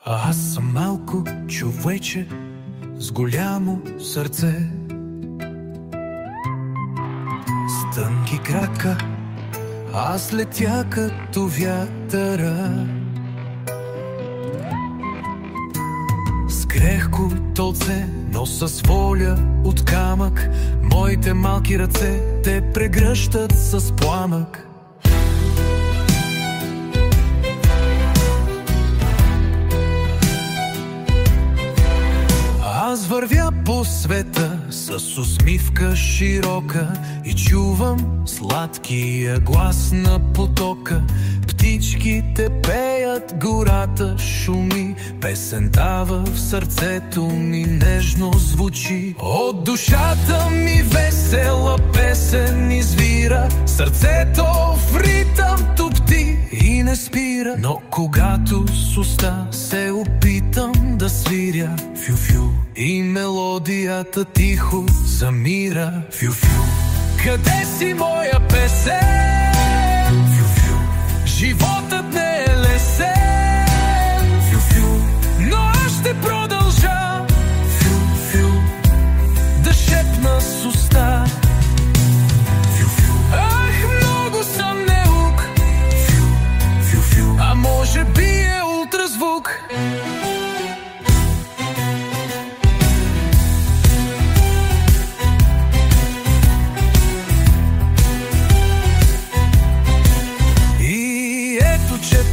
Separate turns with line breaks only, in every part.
Аз съм малко човече с голямо сърце, с тънки крака аз летя като вятъра. С крехко толце, но с воля от камък, моите малки ръце те прегръщат с пламък. Аз вървя по света с усмивка широка и чувам сладкия глас на потока. Птичките пеят, гората шуми, песента в сърцето ми нежно звучи. От душата ми весела песен извира, сърцето в ритъм тупти и не спира. Но когато с уста се опитам да свиря фю-фю и мелодията тихо замира, фю-фю. Къде си, моя песен? Фю-фю. Животът не е лесен, фю-фю, но аз ще продължа, фю-фю, да шепна с уста. Фю-фю. Ах, много съм неук, фю-фю, а може би е ултразвук.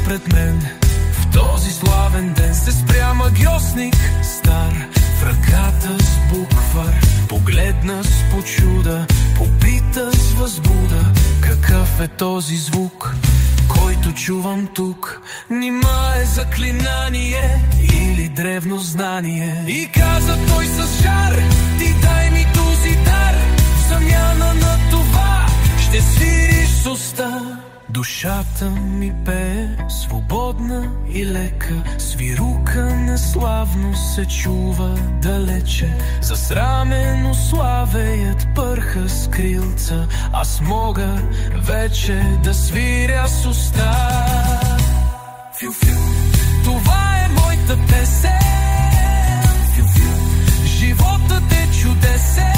Пред мен в този славен ден се спря магьосник стар, в ръката с буквар, погледна с почуда, попита с възбуда: какъв е този звук, който чувам тук? Нима е заклинание или древно знание? И каза той с жар: ти дай ми този дар, в замяна на това ще свириш с уста. Душата ми пее свободна и лека, свирука неславно се чува далече. Засрамено славеят пърха с крилца, аз мога вече да свиря с уста. Фю-фю. Това е моята песен, фю-фю. Животът е чудесен,